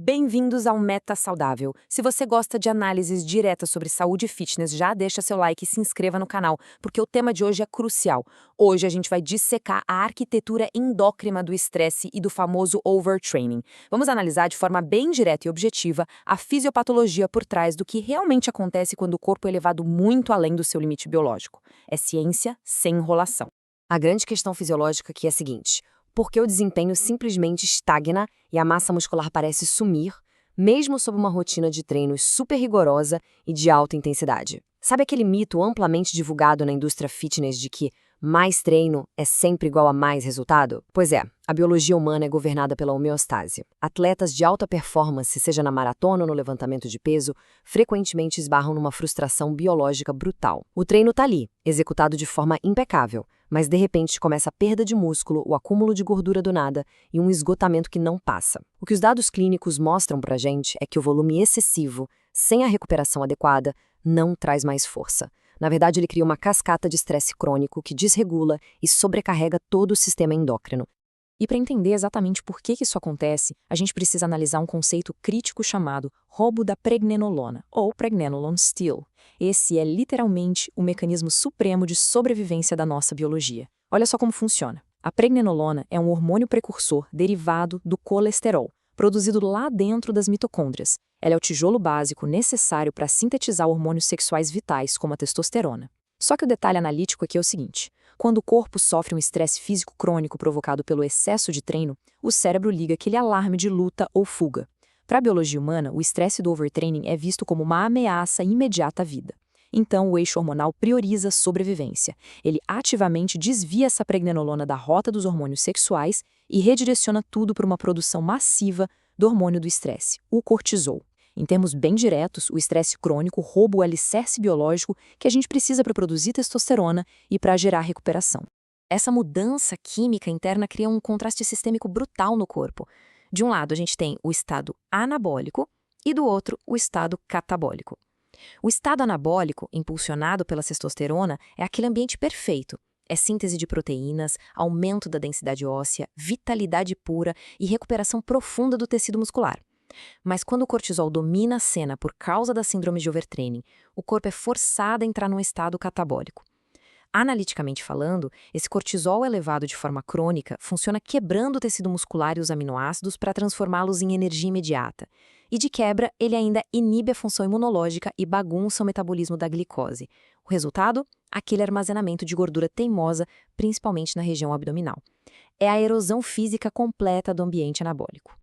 Bem-vindos ao Meta Saudável. Se você gosta de análises diretas sobre saúde e fitness, já deixa seu like e se inscreva no canal, porque o tema de hoje é crucial. Hoje a gente vai dissecar a arquitetura endócrina do estresse e do famoso overtraining. Vamos analisar de forma bem direta e objetiva a fisiopatologia por trás do que realmente acontece quando o corpo é levado muito além do seu limite biológico. É ciência sem enrolação. A grande questão fisiológica aqui é a seguinte: por que o desempenho simplesmente estagna e a massa muscular parece sumir, mesmo sob uma rotina de treinos super rigorosa e de alta intensidade? Sabe aquele mito amplamente divulgado na indústria fitness de que mais treino é sempre igual a mais resultado? Pois é, a biologia humana é governada pela homeostase. Atletas de alta performance, seja na maratona ou no levantamento de peso, frequentemente esbarram numa frustração biológica brutal. O treino tá ali, executado de forma impecável, mas de repente começa a perda de músculo, o acúmulo de gordura do nada e um esgotamento que não passa. O que os dados clínicos mostram pra gente é que o volume excessivo, sem a recuperação adequada, não traz mais força. Na verdade, ele cria uma cascata de estresse crônico que desregula e sobrecarrega todo o sistema endócrino. E para entender exatamente por que isso acontece, a gente precisa analisar um conceito crítico chamado roubo da pregnenolona, ou pregnenolone steal. Esse é literalmente o mecanismo supremo de sobrevivência da nossa biologia. Olha só como funciona. A pregnenolona é um hormônio precursor derivado do colesterol, produzido lá dentro das mitocôndrias. Ela é o tijolo básico necessário para sintetizar hormônios sexuais vitais, como a testosterona. Só que o detalhe analítico aqui é o seguinte: quando o corpo sofre um estresse físico crônico provocado pelo excesso de treino, o cérebro liga aquele alarme de luta ou fuga. Para a biologia humana, o estresse do overtraining é visto como uma ameaça imediata à vida. Então, o eixo hormonal prioriza a sobrevivência. Ele ativamente desvia essa pregnenolona da rota dos hormônios sexuais e redireciona tudo para uma produção massiva do hormônio do estresse, o cortisol. Em termos bem diretos, o estresse crônico rouba o alicerce biológico que a gente precisa para produzir testosterona e para gerar recuperação. Essa mudança química interna cria um contraste sistêmico brutal no corpo. De um lado, a gente tem o estado anabólico e do outro, o estado catabólico. O estado anabólico, impulsionado pela testosterona, é aquele ambiente perfeito. É síntese de proteínas, aumento da densidade óssea, vitalidade pura e recuperação profunda do tecido muscular. Mas quando o cortisol domina a cena por causa da síndrome de overtraining, o corpo é forçado a entrar num estado catabólico. Analiticamente falando, esse cortisol elevado de forma crônica funciona quebrando o tecido muscular e os aminoácidos para transformá-los em energia imediata. E de quebra, ele ainda inibe a função imunológica e bagunça o metabolismo da glicose. O resultado? Aquele armazenamento de gordura teimosa, principalmente na região abdominal. É a erosão física completa do ambiente anabólico.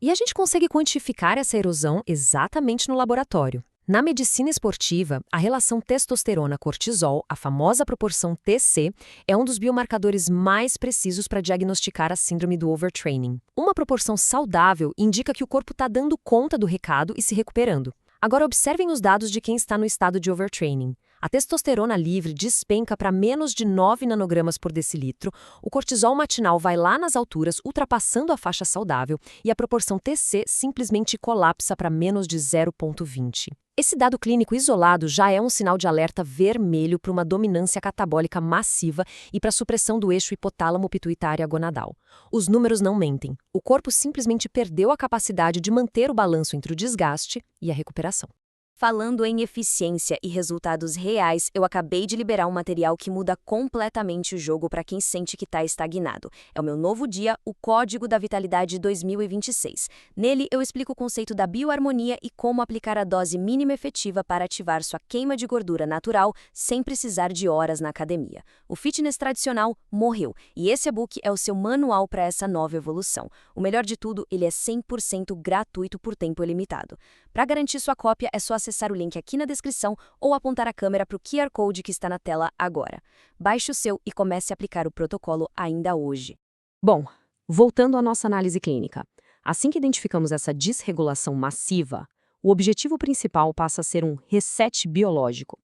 E a gente consegue quantificar essa erosão exatamente no laboratório. Na medicina esportiva, a relação testosterona-cortisol, a famosa proporção TC, é um dos biomarcadores mais precisos para diagnosticar a síndrome do overtraining. Uma proporção saudável indica que o corpo está dando conta do recado e se recuperando. Agora observem os dados de quem está no estado de overtraining. A testosterona livre despenca para menos de 9 nanogramas por decilitro, o cortisol matinal vai lá nas alturas, ultrapassando a faixa saudável, e a proporção TC simplesmente colapsa para menos de 0,20. Esse dado clínico isolado já é um sinal de alerta vermelho para uma dominância catabólica massiva e para a supressão do eixo hipotálamo-pituitária-gonadal. Os números não mentem. O corpo simplesmente perdeu a capacidade de manter o balanço entre o desgaste e a recuperação. Falando em eficiência e resultados reais, eu acabei de liberar um material que muda completamente o jogo para quem sente que está estagnado. É o meu novo dia, o Código da Vitalidade 2026. Nele, eu explico o conceito da bioharmonia e como aplicar a dose mínima efetiva para ativar sua queima de gordura natural sem precisar de horas na academia. O fitness tradicional morreu, e esse e-book é o seu manual para essa nova evolução. O melhor de tudo, ele é 100% gratuito por tempo ilimitado. Para garantir sua cópia, é só acessar o link aqui na descrição ou apontar a câmera para o QR Code que está na tela agora. Baixe o seu e comece a aplicar o protocolo ainda hoje. Bom, voltando à nossa análise clínica. Assim que identificamos essa desregulação massiva, o objetivo principal passa a ser um reset biológico.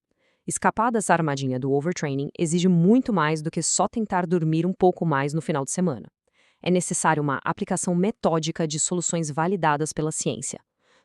Escapar dessa armadilha do overtraining exige muito mais do que só tentar dormir um pouco mais no final de semana. É necessário uma aplicação metódica de soluções validadas pela ciência.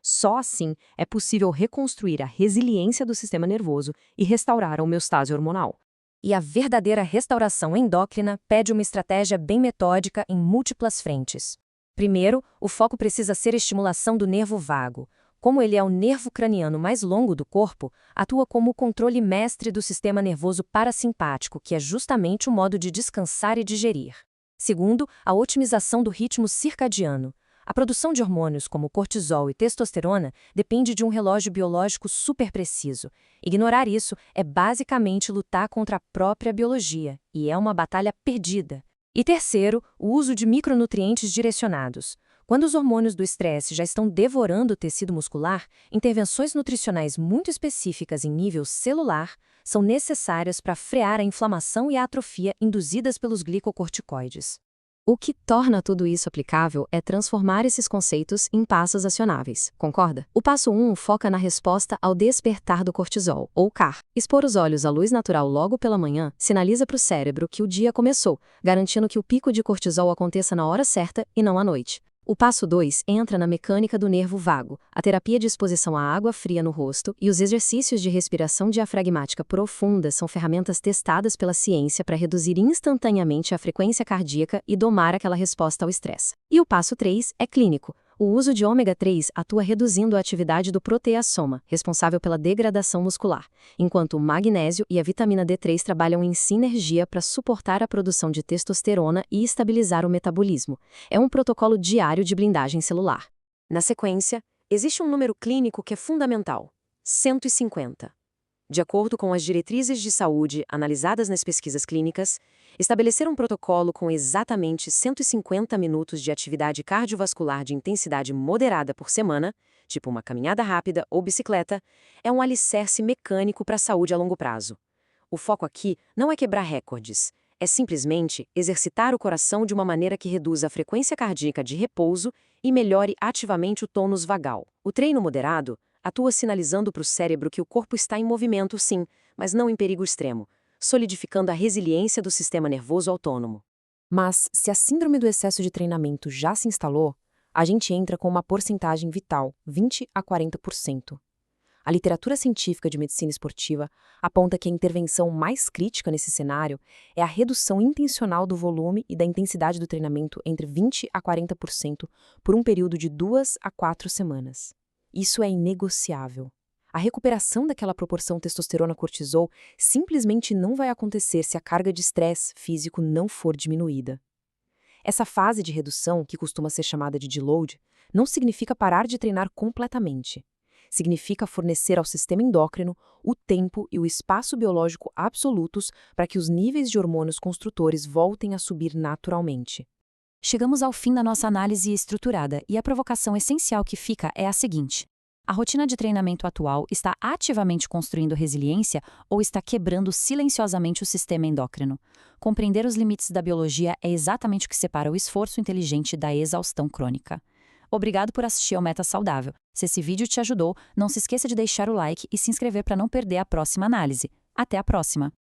Só assim é possível reconstruir a resiliência do sistema nervoso e restaurar a homeostase hormonal. E a verdadeira restauração endócrina pede uma estratégia bem metódica em múltiplas frentes. Primeiro, o foco precisa ser a estimulação do nervo vago. Como ele é o nervo craniano mais longo do corpo, atua como o controle mestre do sistema nervoso parasimpático, que é justamente o modo de descansar e digerir. Segundo, a otimização do ritmo circadiano. A produção de hormônios como cortisol e testosterona depende de um relógio biológico super preciso. Ignorar isso é basicamente lutar contra a própria biologia, e é uma batalha perdida. E terceiro, o uso de micronutrientes direcionados. Quando os hormônios do estresse já estão devorando o tecido muscular, intervenções nutricionais muito específicas em nível celular são necessárias para frear a inflamação e a atrofia induzidas pelos glicocorticoides. O que torna tudo isso aplicável é transformar esses conceitos em passos acionáveis, concorda? O passo 1 foca na resposta ao despertar do cortisol, ou CAR. Expor os olhos à luz natural logo pela manhã sinaliza para o cérebro que o dia começou, garantindo que o pico de cortisol aconteça na hora certa e não à noite. O passo 2 entra na mecânica do nervo vago, a terapia de exposição à água fria no rosto e os exercícios de respiração diafragmática profunda são ferramentas testadas pela ciência para reduzir instantaneamente a frequência cardíaca e domar aquela resposta ao estresse. E o passo 3 é clínico. O uso de ômega 3 atua reduzindo a atividade do proteassoma, responsável pela degradação muscular, enquanto o magnésio e a vitamina D3 trabalham em sinergia para suportar a produção de testosterona e estabilizar o metabolismo. É um protocolo diário de blindagem celular. Na sequência, existe um número clínico que é fundamental: 150. De acordo com as diretrizes de saúde analisadas nas pesquisas clínicas, estabelecer um protocolo com exatamente 150 minutos de atividade cardiovascular de intensidade moderada por semana, tipo uma caminhada rápida ou bicicleta, é um alicerce mecânico para a saúde a longo prazo. O foco aqui não é quebrar recordes, é simplesmente exercitar o coração de uma maneira que reduza a frequência cardíaca de repouso e melhore ativamente o tônus vagal. O treino moderado atua sinalizando para o cérebro que o corpo está em movimento, sim, mas não em perigo extremo, solidificando a resiliência do sistema nervoso autônomo. Mas, se a síndrome do excesso de treinamento já se instalou, a gente entra com uma porcentagem vital, 20 a 40%. A literatura científica de medicina esportiva aponta que a intervenção mais crítica nesse cenário é a redução intencional do volume e da intensidade do treinamento entre 20 a 40% por um período de 2 a 4 semanas. Isso é inegociável. A recuperação daquela proporção testosterona-cortisol simplesmente não vai acontecer se a carga de estresse físico não for diminuída. Essa fase de redução, que costuma ser chamada de deload, não significa parar de treinar completamente. Significa fornecer ao sistema endócrino o tempo e o espaço biológico absolutos para que os níveis de hormônios construtores voltem a subir naturalmente. Chegamos ao fim da nossa análise estruturada e a provocação essencial que fica é a seguinte: a rotina de treinamento atual está ativamente construindo resiliência ou está quebrando silenciosamente o sistema endócrino? Compreender os limites da biologia é exatamente o que separa o esforço inteligente da exaustão crônica. Obrigado por assistir ao Meta Saudável. Se esse vídeo te ajudou, não se esqueça de deixar o like e se inscrever para não perder a próxima análise. Até a próxima!